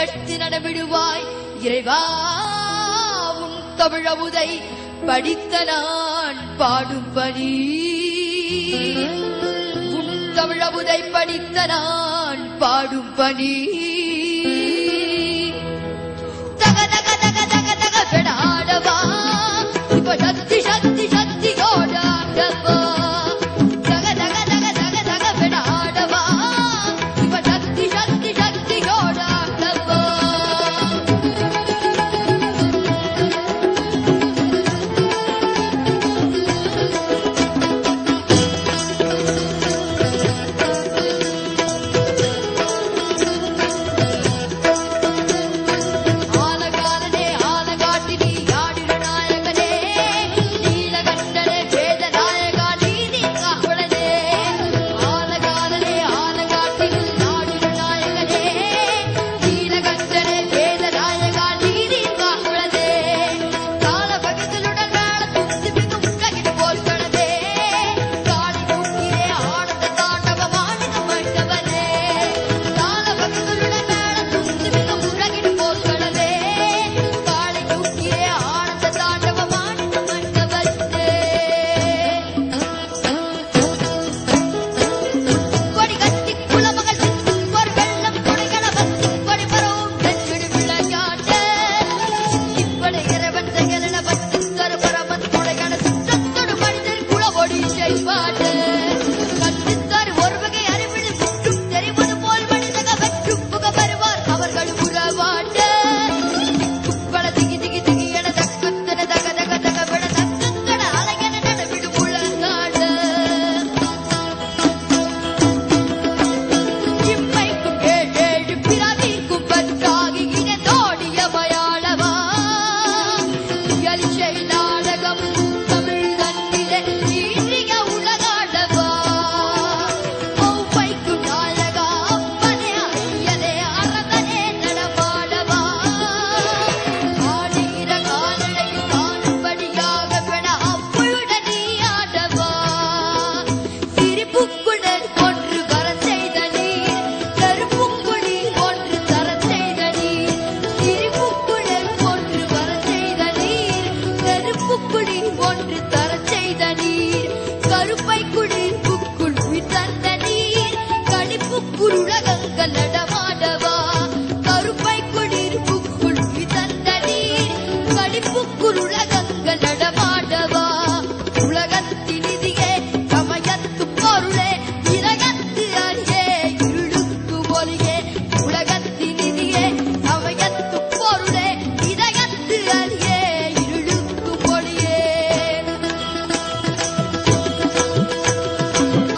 எடுத்து நடமிடுவாய் இறைவா. உன் தமிழமுதை படித்த நான் பாடும் பணி, உன் தமிழமுதை படித்த நான் பாடும் பணி. தக தக தக தக தக பெடாடவா, இப்ப சக்தி சக்தி சக்தியோட ஆடவா. தக தக தக தக தக பெடாடவா, இப்ப சக்தி சக்தி சக்தியோட ஆடவா.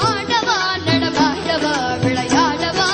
ஆடவா நடமாடவா விளையாடவா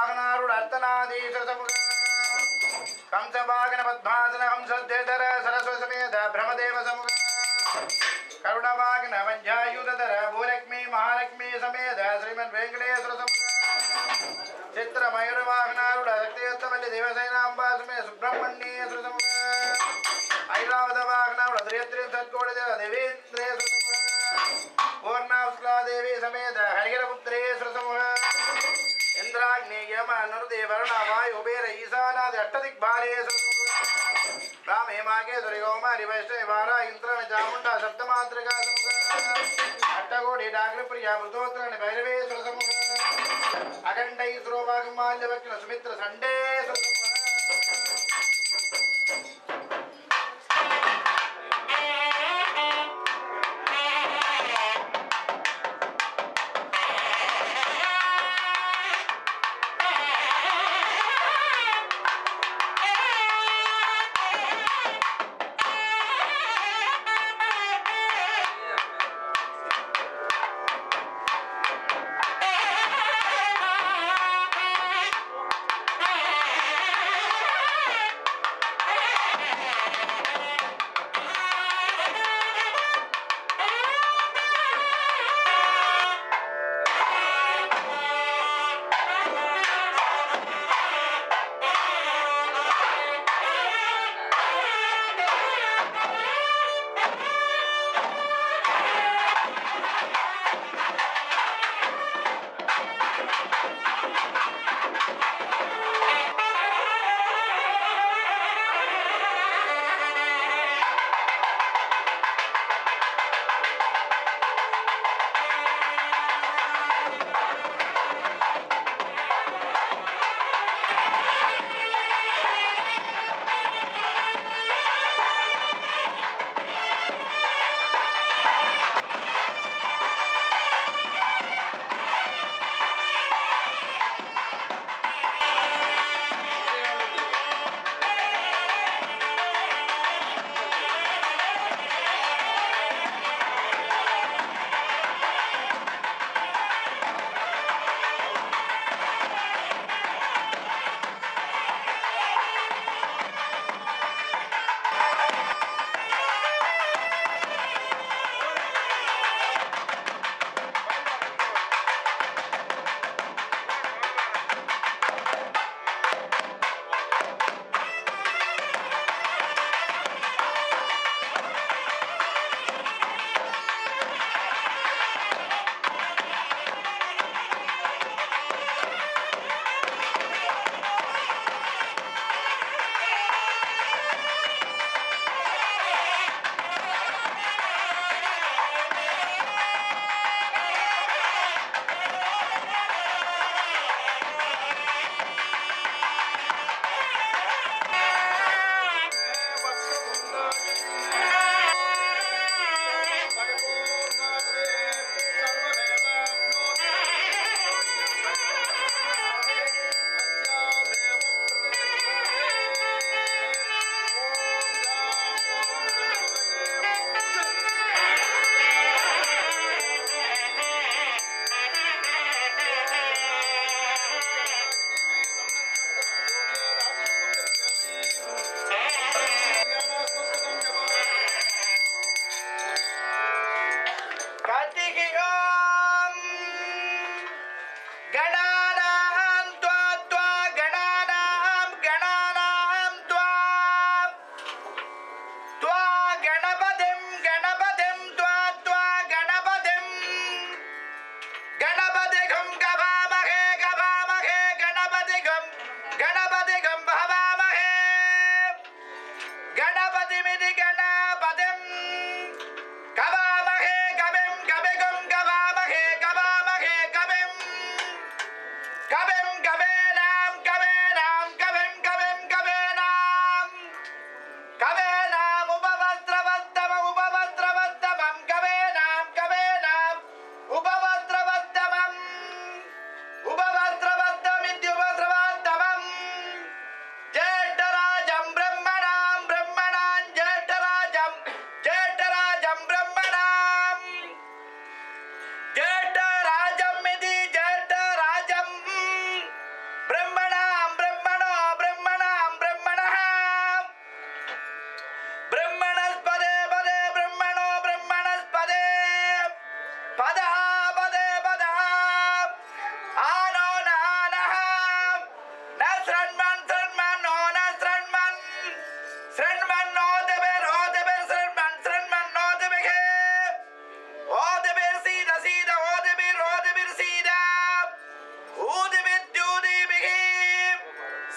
वाहनारूढ़ अर्तनादीश समुख कंसवागन पद्मासन हंसध्यधर सरस्वती समेत ब्रह्मदेव समुख करुणवागन वंजायुधर भूलक्ष्मी महालक्ष्मी समेत श्रीमन् वेंकटेश्वर समुख चित्र मयूर वाहनारूढ़ शक्तियुक्तवल्ली देवसेनांबा समेत सुब्रह्मण्येश्वर समुख ऐरावत वाहनारूढ़ त्रियत्रि सत्कोटि देवेन्द्रेश्वर समुख पूर्णावस्कला देवी समेत हरिहरपुत्रेश्वर समुख इंद्राग्नि यम अनुरुदे वरुण वायु कुबेर ईशानादि अष्टदिक्पालेश्वर राम हेमाकेश्वरी कौमारी वैष्णवी वारा इंद्रण चामुंडा सप्तमातृका समुख अट्टकोटि डाग्रप्रिया मृतोत्तरण भैरवेश्वर समुख अखंड ईश्वरो वागमाल्यवक्न सुमित्र संडेश्वर समुख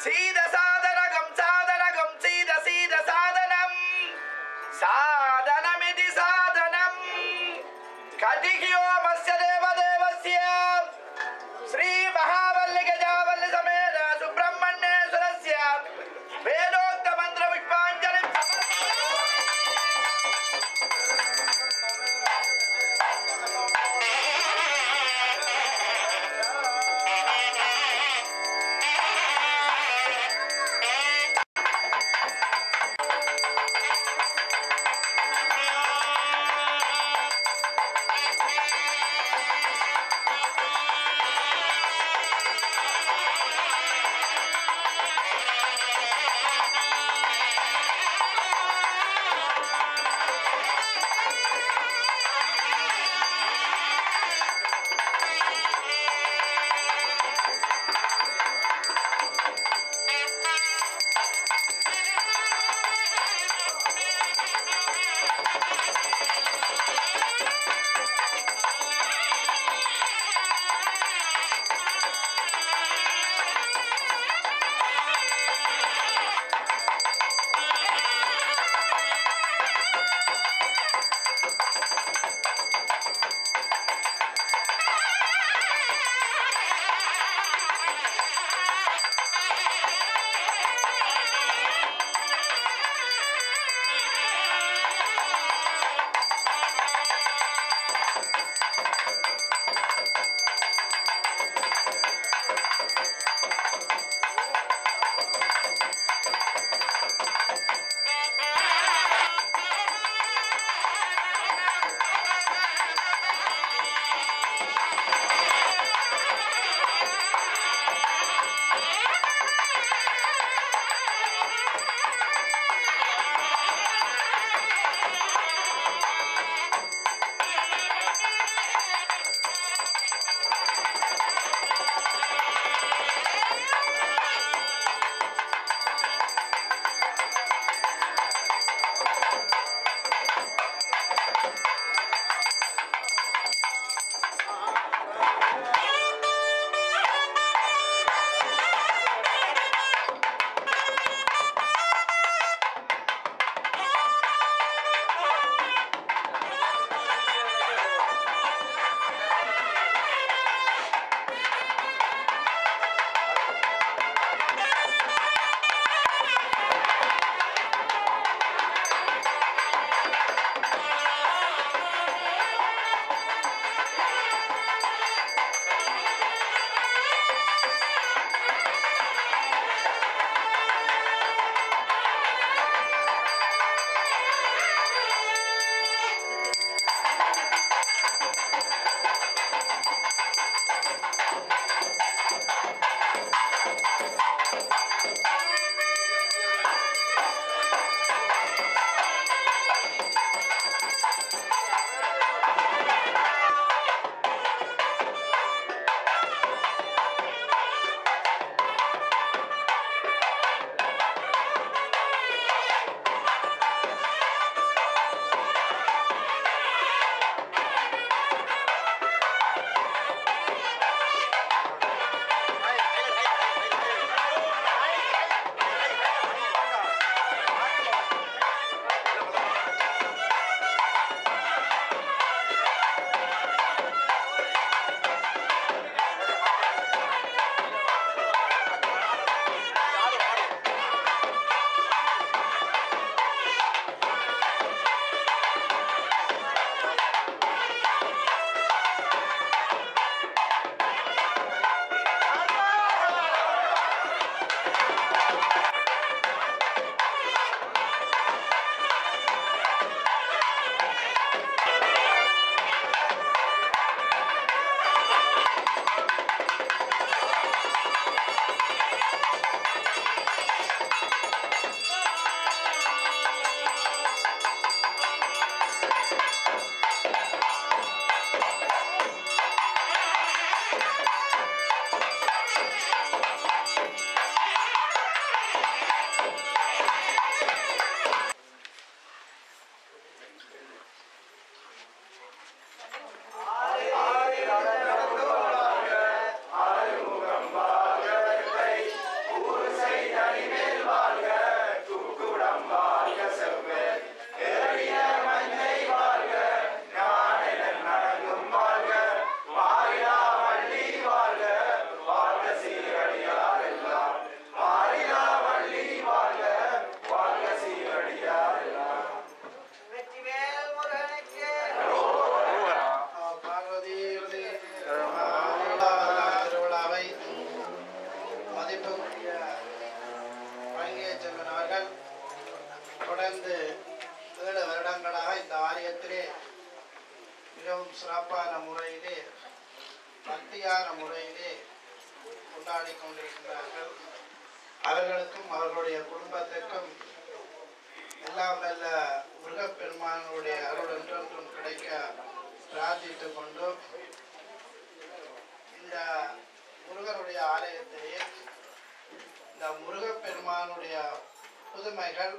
சீத சாதனகம் சாதனகம் சீத சீத சாதனம் சாதனமிதி சாதனம் கதிகியோ மஸ்ய தேவதேவஸ்ய ஸ்ரீ மகாவல்லி கஜாவல்லி சமேத சுப்பிரமண்யேஸ்வரஸ்ய வேதோக்த மந்திர புஷ்பாஞ்சலி பங்கேற்றவன் அவர்கள் தொடர்ந்து 7 வருடங்களாக இந்த ஆலயத்திலே மிகவும் சிறப்பான முறையிலே பக்தியான முறையிலே கொண்டாடி கொண்டிருக்கிறார்கள். அவர்களுக்கும் அவர்களுடைய குடும்பத்திற்கும் எல்லாம் வல்ல முருகப்பெருமானுடைய அருள் என்றென்றும் கிடைக்க பிரார்த்தித்துக் கொண்டு இந்த முருகனுடைய ஆலயத்திலே இந்த முருகப்பெருமானுடைய புதுமைகள்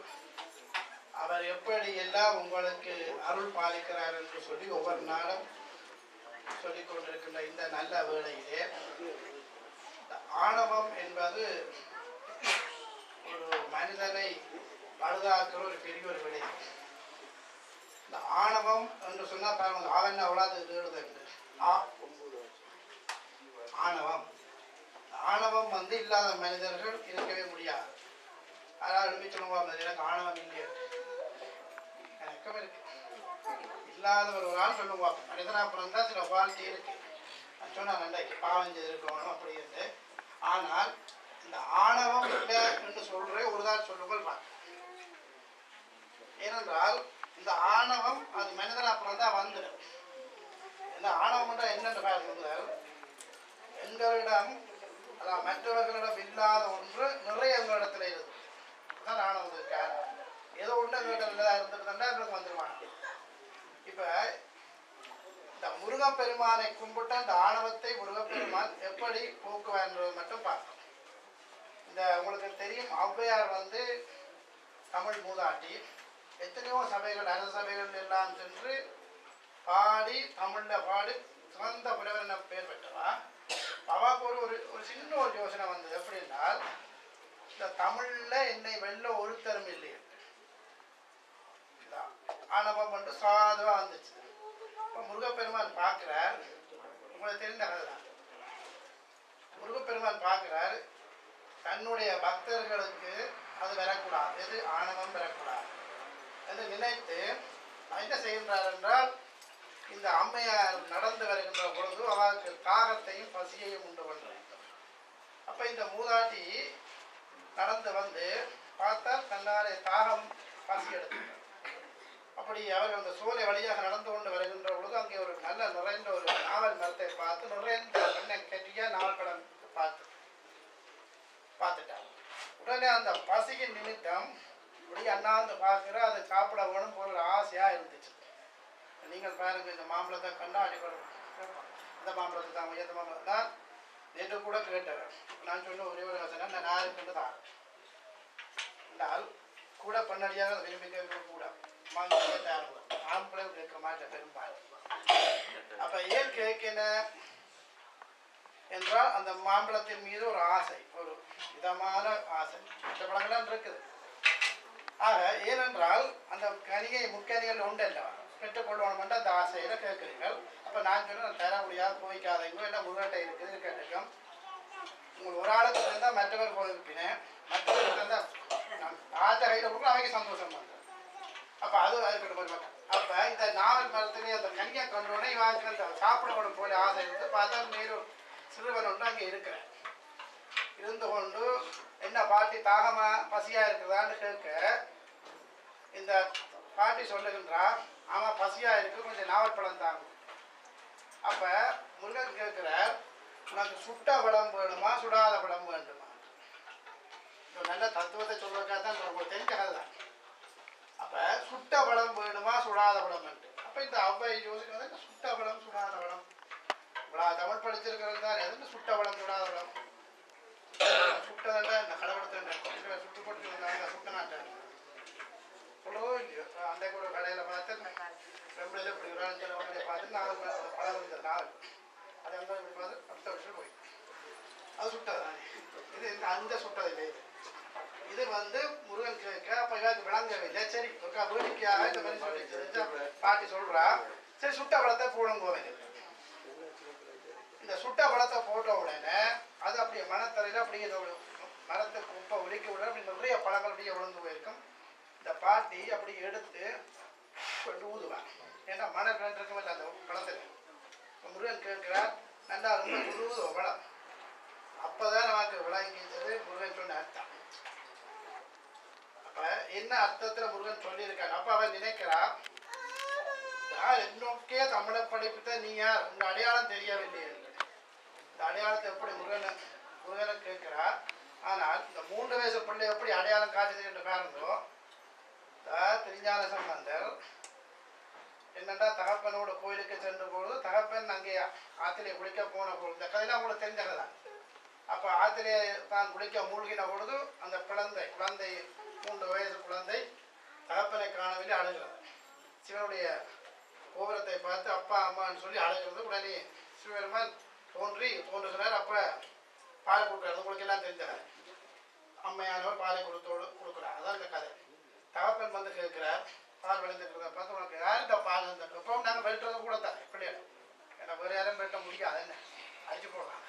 அவர் எப்படி எல்லாம் உங்களுக்கு அருள் பாலிக்கிறார் என்று சொல்லி ஒவ்வொரு நாளும் சொல்லிக் கொண்டிருக்கின்ற இந்த நல்ல வேளையிலே ஆணவம் என்பது ஒரு மனிதனை பழுதாக்குற ஒரு பெரிய ஒரு விடை. இந்த ஆணவம் என்று சொன்னால் பாருங்க, அவன் அவ்வளவு தேடுதல் ஆணவம். ஆணவம் இல்லாத மனிதர்கள் இருக்கவே முடியாது. அதாவது சொல்லுவாங்க, எனக்கு ஆணவம் இல்லையே, எனக்கும் இருக்கு. இல்லாதவர் ஒரு ஆள் சொல்லுவாங்க, மனிதனா பிறந்தா சில வாழ்க்கை இருக்கு, சொன்னா நன்றைக்கு பாவம் செய்திருக்கணும் அப்படி இருந்து. ஆனால் இந்த ஆணவம் இல்லை என்று சொல்ற ஒரு நாள் சொல்லுங்கள் பார்க்க. ஏனென்றால் இந்த ஆணவம் அது மனிதனா பிறந்தா வந்துடும். இந்த ஆணவம் என்னென்று பார்க்குங்கள், எங்களிடம் அதான் மற்றவர்களிடம் இல்லாத ஒன்று நிறைய எங்களிடத்துல இருக்கு. அதுதான் ஆணவத்துக்கு காரணம். ஏதோ ஒன்று எங்களிடம் இருந்துட்டு எங்களுக்கு வந்துடுவாங்க. இப்ப இந்த முருகப்பெருமானை கும்பிட்ட இந்த ஆணவத்தை முருகப்பெருமான் எப்படி போக்குவார் என்பதை மட்டும் பார்க்கணும். இந்த உங்களுக்கு தெரியும், ஔவையார் தமிழ் மூதாட்டி. எத்தனையோ சபைகள், அரச சபைகள் எல்லாம் சென்று பாடி தமிழ்ல பாடி சிறந்த புலவர் என பெயர் பெற்றவா. அவாக்கு ஒரு சின்ன ஒரு யோசனை வந்தது. எப்படின்னால், இந்த தமிழ்ல என்னை வெல்ல ஒருத்தரும் இல்லையே, ஆணவம் வந்து சாதுவா வந்துச்சு. இப்போ முருகப்பெருமான் பார்க்கிறார், உங்களுக்கு தெரிந்த கதை தான். முருகப்பெருமான் பார்க்கிறார், தன்னுடைய பக்தர்களுக்கு அது வரக்கூடாது, எது ஆணவம் வரக்கூடாது என்று நினைத்து என்ன செய்கின்றார் என்றால், இந்த அம்மையார் நடந்து வருகின்ற பொழுது அவருக்கு தாகத்தையும் பசியையும் உண்டு பண்றார். அப்ப இந்த மூதாட்டி நடந்து பார்த்தால் தன்னாலே தாகம் பசி எடுத்துட்டார். அப்படி அவர் அந்த சோலை வழியாக நடந்து கொண்டு வருகின்ற பொழுது அங்கே ஒரு நல்ல நிறைந்த ஒரு நாவல் மரத்தை பார்த்து நிறைந்த கெட்டியா நாவல் படம் பார்த்துட்டார். உடனே அந்த பசியின் நிமித்தம் இப்படி அண்ணாந்து பார்க்கிற அதை சாப்பிட வேணும் போல ஆசையா இருந்துச்சு. நீங்கள் பாருங்க, இந்த மாம்பழத்தை கண்ணாடி இந்த மாம்பழத்தை தான் உயர்ந்த மாம்பழம் தான் நேற்று கூட கேட்டவர். நான் சொன்ன ஒரே ஒரு யோசனை, நான் யாருக்குன்னு தான் என்றால் கூட பண்ணடியாக விரும்பி கேட்க கூட ஆம்பளை கேட்க மாட்டேன் பெரும்பாலும். அப்ப ஏன் கேட்கணும் என்றால், அந்த மாம்பழத்தின் மீது ஒரு ஆசை, ஒரு விதமான ஆசை. மற்ற பழங்கள்லாம் இருக்குது. ஆக ஏனென்றால் அந்த கனியை முக்கனிகள் உண்டு அல்லவா, பெற்றுக்கொள்ளணும் என்று அந்த ஆசையில கேட்கிறீர்கள். அப்ப நான் சொன்னேன், தர முடியாது, போய்க்காதீங்க, என்ன முருகட்டை இருக்குது கேட்டுக்கும். உங்களுக்கு ஒரு ஆளுக்கு இருந்தால் மற்றவர் போயிருப்பினேன், மற்றவருக்கு இருந்தால் ஆற்ற கையில் கொடுக்க அவைக்கு சந்தோஷம் வந்து. அப்ப அது இருக்கட்டும். அப்ப இந்த நாவல் மரத்திலே அந்த கனியை கொண்டோடனே இவாக்கு அந்த சாப்பிடப்படும் போல ஆசை இருந்து பார்த்தா மேலும் சிறுவன் ஒன்று அங்கே இருக்கிறேன். இருந்து கொண்டு என்ன பாட்டி தாகமா பசியா இருக்குதான்னு கேட்க, இந்த பாட்டி சொல்லுகின்றா, ஆமா பசியா இருக்கு, கொஞ்சம் நாவல் பழம் தாங்க. அப்ப முருகன் கேட்கிறார், உனக்கு சுட்ட பழம் வேணுமா சுடாத பழம் வேண்டுமா? நல்ல தத்துவத்தை சொல்றதுக்காக தான் உங்களுக்கு தெரிஞ்ச கதை தான். அப்ப சுட்ட பழம் வேணுமா சுடாத பழம் என்று. அப்ப இந்த அவ்வை யோசிக்கிறது, சுட்ட பழம் சுடாத பழம், தமிழ் படிச்சிருக்கிறது தான், எதுக்கு சுட்ட பழம் சுடாத பழம்? சுட்டதெல்லாம் இந்த கடவுளத்தை சுட்டு போட்டு சுட்ட நாட்டேன் சொல்லுவோம் இல்லையோ. அந்த கூட கடையில பார்த்து வெம்பளையில இப்படி ஒரு பார்த்து நாவல் பழம் இருந்தது, நாவல் அது அந்த இப்படி பார்த்து அடுத்த வருஷம் போய் அது சுட்டது. இது அந்த சுட்டதில்லை, இது முருகன் கேட்க. அப்ப இவருக்கு விளங்கவில்லை. சரி ஒருக்கா வேடிக்கையாக இந்த மாதிரி சொல்லி பாட்டி சொல்றா, சரி சுட்ட பழத்தை போடும் போவேன். இந்த சுட்ட பழத்தை போட்ட உடனே அது அப்படியே மனத்தரையில அப்படியே மரத்தை குப்பை ஒலிக்க விட அப்படி நிறைய பழங்கள் அப்படியே விழுந்து போயிருக்கும். இந்த பாட்டி அப்படி எடுத்து கொண்டு ஊதுவான். ஏன்னா மணல் இருக்கவே இல்லை அந்த பழத்துல. முருகன் கேட்கிறார், நல்லா ரொம்ப உழுவுதோ பழம். அப்பதான் நமக்கு விளங்கிச்சது. முருகன் என்ன அர்த்தத்துல முருகன் சொல்லியிருக்காரு. அப்ப அவன் நினைக்கிறா என்னோக்கே தமிழை படிப்புத்த நீ யார், உங்க அடையாளம் தெரியவில்லையே. இந்த அடையாளத்தை எப்படி முருகனை கேட்கிறா. ஆனால் இந்த 3 வயசு பிள்ளை எப்படி அடையாளம் காட்டுது என்று பாருங்கோ. திருஞான சம்பந்தர் என்னண்டா தகப்பனோட கோயிலுக்கு சென்ற பொழுது தகப்பன் அங்கே ஆத்திலே குளிக்க போன பொழுது, இந்த கதையெல்லாம் உங்களுக்கு தெரிஞ்ச கதை. அப்போ ஆத்திலே தான் குளிக்க மூழ்கின பொழுது அந்த குழந்தை 3 வயசு குழந்தை தகப்பனை காணவில்லை, அழுகிறது. சிவனுடைய கோபுரத்தை பார்த்து அப்பா அம்மான்னு சொல்லி அழுகிறது. உடனே சிவபெருமான் தோன்றுகிறார். அப்போ பால் கொடுக்குறாரு. உங்களுக்கு எல்லாம் தெரிஞ்சார். அம்மையானவர் பாலை கொடுக்குறார். அதான் இந்த கதை. தகப்பன் வந்து கேட்கிறார், பால் விளைஞ்சிருக்கிறத பார்த்து உனக்கு யார்கிட்ட பால் இருந்தது? இப்போ நாங்கள் வெட்டுறது கூட தான் பிள்ளைகள், ஏன்னா வேறு யாரும் வெட்ட முடியாது, என்ன அடிச்சு போடலாம்.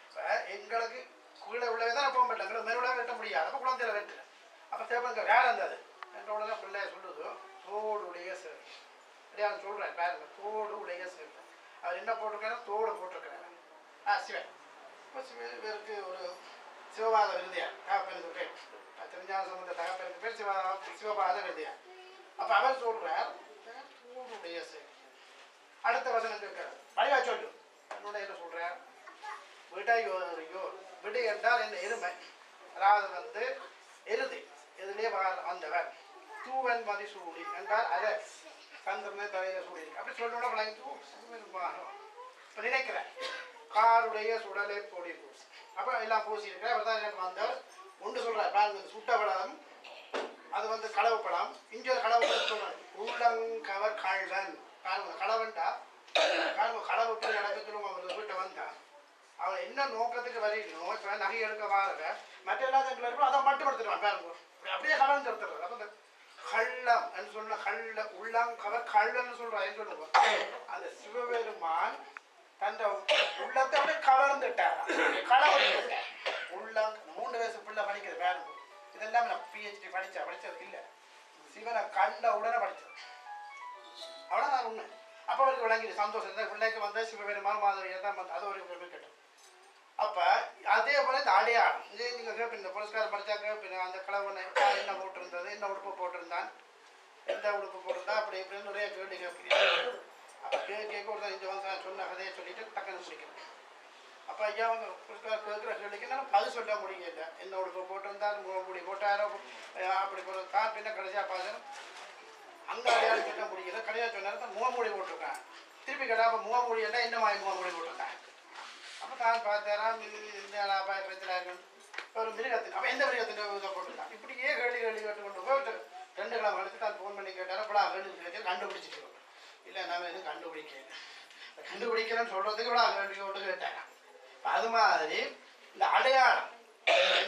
இப்போ எங்களுக்கு கீழே உள்ளவே தான் எப்பவும் வெட்டலாம், எங்களுக்கு மெருவிழா வெட்ட முடியாது. அப்போ குழந்தையில வெட்டு. அப்போ தேப்பங்க வேற இருந்தது என்ற உடனே பிள்ளைய சொல்லுது தோடுடைய சேர். அப்படியே சொல்கிறேன் பாருங்க, தோடுடைய சேர். அவர் என்ன போட்டிருக்காரு? தோடு போட்டிருக்கிறாரு. சிவன். இப்போ சிவருக்கு ஒரு சிவபாத விருதியார் தகப்பனுக்கு பேர். திருஞான சம்பந்த தகப்பனுக்கு பேர் சிவபாத விருதியார். அப்போ அவர் சொல்றார் தோடுடைய சேர். அடுத்த வசனம் கேட்கிறார், வடிவா சொல்லு. என்னோட என்ன சொல்றார்? விடையோ. விடை என்றால் என்ன? எருமை. அதாவது எருது. எதுலேயே வந்தவர். தூவன் மதி சூடி என்றால் அதை சந்திரனை தலையில சூடி இருக்கு. அப்படி சொல்லணும்னா இப்போ நினைக்கிறேன் காருடைய சுடலை பொடி பூசி. அப்போ எல்லாம் பூசி இருக்கிறேன். அவர் தான் எனக்கு வந்தவர் ஒன்று சொல்கிறார் பாருங்க. சுட்ட படம் அது களவு படம். இங்கே ஒரு களவு படம் சொல்கிறார். உள்ளங்கவர் கழ்வன். பாருங்க களவன்டா பாருங்க. களவு போய் நடக்கணும். அவர் வீட்டை வந்தான். அவன் என்ன நோக்கத்துக்கு வரையணும். இப்போ நகை எடுக்க வாரத மற்ற எல்லாத்தையும் இருக்கும், அதை மட்டுப்படுத்திடுவான் பாருங்க. அப்படியே கலந்து எடுத்துடுறாரு. அப்போ இந்த கள்ளம் என்று சொன்ன கள்ள உள்ளங்கவர் கள்ளன்னு சொல்கிறான் சொல்லுவோம். அந்த சிவபெருமான் தந்த உள்ளத்தை அப்படியே கவர்ந்துட்டார். உள்ளம் 3 வயசு பிள்ளை படிக்கிறது பாருங்க. இதெல்லாம் நான் PhD படித்தது இல்லை. சிவனை கண்ட உடனே படித்தது. அவ்வளோதான் உண்மை. அப்போ அவருக்கு விளங்கிடு சந்தோஷம். இந்த பிள்ளைக்கு வந்த சிவபெருமான் மாதவியை தான் வந்து அது ஒரு கேட்டோம். அப்போ அதே போல் இந்த அடையாளம் இதே நீங்கள் கேட்பீங்க. இந்த புரஸ்காரம் படித்தா கேட்பீங்க. அந்த கிழவனை என்ன போட்டிருந்தது, என்ன உடுப்பு போட்டிருந்தான், எந்த உடுப்பு போட்டிருந்தா, அப்படி இப்படின்னு நிறைய கேள்வி கேட்பீங்க. அப்போ கேட்க ஒரு இங்கே வந்து நான் சொன்ன கதையை சொல்லிட்டு டக்குன்னு முடிக்கிறேன். அப்போ ஐயா அவங்க புரஸ்காரம் கேட்குற கேள்விக்கு நான் பதில் சொல்ல முடியல. என்ன உடுப்பு போட்டிருந்தாலும் முடி போட்டாரோ அப்படி தான். பின்ன கடைசியாக பார்த்தேன் அங்கே அடையாளம் சொல்ல முடியல. கடைசியாக சொன்னார் முகமூடி போட்டிருக்கேன். திருப்பி கேட்டால் அப்போ முகமூடி என்ன என்ன மாதிரி முகமூடி போட்டிருக்கேன். அப்போ தான் பார்த்தாராம் இந்த அபாயத்தில் ஒரு மிருகத்தின். அப்போ எந்த மிருகத்தின் இதை போட்டிருக்கான். இப்படியே கேள்வி கேட்டு கொண்டு போய் 2 கிழமை கழிச்சு தான் ஃபோன் பண்ணி கேட்டார். அப்போ கேள்வி கண்டுபிடிச்சிட்டு இல்லை நாங்கள் எதுவும் கண்டுபிடிக்கிறேன்னு சொல்கிறதுக்கு கூட கேள்வி கொண்டு கேட்டாங்க. அது மாதிரி இந்த அடையாளம்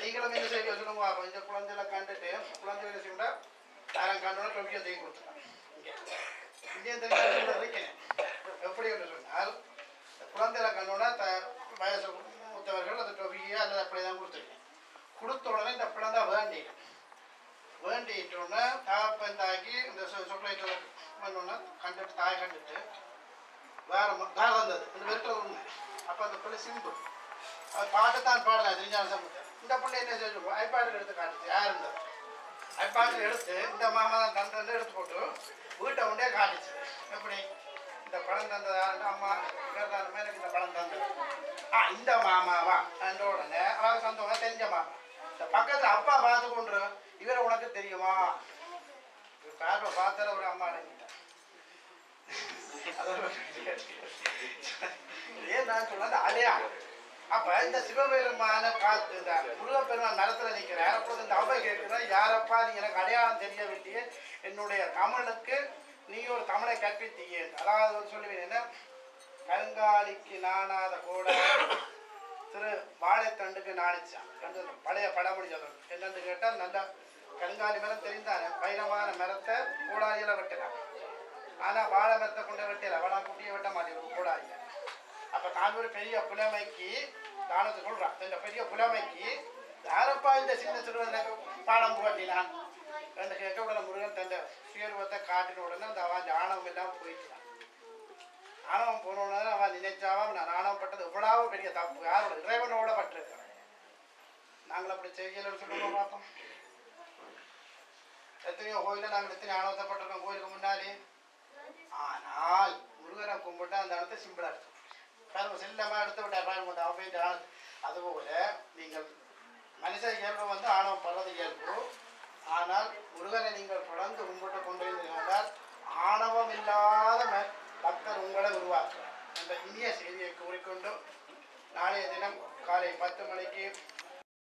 நீங்களும் என்ன செய்ய சொல்லுங்க. அப்போ இந்த குழந்தைகளை கண்டுட்டு குழந்தைகளை செய்ய யாரும் கண்டோன்னா டொபியை தூக்கி கொடுத்துட்டாங்க. இங்கே தெரிஞ்சு இருக்கேன். எப்படி என்று சொன்னால் குழந்தைகளை கண்டோன்னா வயசு மூத்தவர்கள் அந்த டொபியை அல்லது அப்படி தான் கொடுத்துருக்கேன். கொடுத்த உடனே இந்த குழந்தை வேண்டிட்டோன்னே தாப்பன் தாக்கி இந்த சாக்லேட் பண்ணோன்னா கண்டுட்டு தாய் கண்டுட்டு வேறு வந்தது இந்த வெறுக்கிறது உண்மை. அப்போ அந்த பிள்ளை சிம்பிள் அது பாட்டுத்தான் பாடலாம். தெரிஞ்சான சம்பந்தம் இந்த பிள்ளை என்ன செஞ்சு ஐபாட்டில் எடுத்து காட்டுச்சு. யார் இருந்தது ஐபாட்டில் எடுத்து இந்த மாமா தான் தந்து எடுத்து போட்டு வீட்டை உண்டே காட்டுச்சு. எப்படி இந்த பழம் தந்ததா அம்மா தானமே எனக்கு இந்த பழம் தந்தது. இந்த மாமாவா என்ற உடனே அவருக்கு சந்தோஷம். தெரிஞ்ச மாமா. இந்த பக்கத்தில் அப்பா பார்த்து கொண்டு இவரை உனக்கு தெரியுமா பார்வை பார்த்தார ஒரு அம்மா அடங்கிட்டான். ஏன் நான் சொன்ன அடையாளம். அப்ப இந்த சிவபெருமான காத்து இந்த முருகப்பெருமான் மரத்துல நிற்கிறார். அப்போது இந்த அவை கேட்கிறேன், யாரப்பா நீ எனக்கு அடையாளம் தெரியவில்லையே, என்னுடைய தமிழுக்கு நீ ஒரு தமிழை கற்பித்தீங்க. அதாவது சொல்லுவேன் என்ன, கருங்காலிக்கு நாணாத கூட திரு வாழைத்தண்டுக்கு நாணிச்சான். பழைய பழமொழி சொல்றேன். என்னன்னு கேட்டால் நல்ல கருங்காலி மரம் தெரிந்தானே வைரமான மரத்தை கூடாரியில வெட்டலாம். ஆனால் வாழை மரத்தை கொண்டு வெட்டல, அவனா குட்டியை வெட்ட மாட்டேன் கூடாரியில். அப்போ தான் ஒரு பெரிய புலமைக்கு தானத்தை சொல்கிறான். இந்த பெரிய புலமைக்கு யாரப்பா இந்த சின்ன சிறுவனுக்கு பாடம் புகட்டினான் என்று கேட்க உடனே முருகன் தந்த சுயரூபத்தை காட்டின உடனே அந்த அவன் ஆணவம் எல்லாம் போயிட்டான். ஆணவம் போன உடனே அவன் நினைச்சாவான் நான் ஆணவப்பட்டது இவ்வளவு பெரிய தப்பு யாரோட இறைவனோட பட்டிருக்கிறேன். நாங்கள் அப்படி செய்யலன்னு சொல்லுவோம் பார்ப்போம். எத்தனையோ கோயிலில் நாங்கள் எத்தனை ஆணவத்தப்பட்டிருக்கோம் கோயிலுக்கு முன்னாலே. ஆனால் முருகனை கும்பிட்டு அந்த இடத்த சிம்பிளாக எடுத்து பாருங்க, செல்லமாக எடுத்து விட்டார் பாருங்க அவங்க. அதுபோல நீங்கள் மனுஷ இயல்பு வந்து ஆணவம் படுறது இயல்பு. ஆனால் முருகனை நீங்கள் தொடர்ந்து கும்பிட்டு கொண்டிருந்தால் ஆணவம் இல்லாத பக்தர் உங்களை உருவாக்குறார் என்ற இனிய செய்தியை கூறிக்கொண்டு நாளைய தினம் காலை 10 மணிக்கு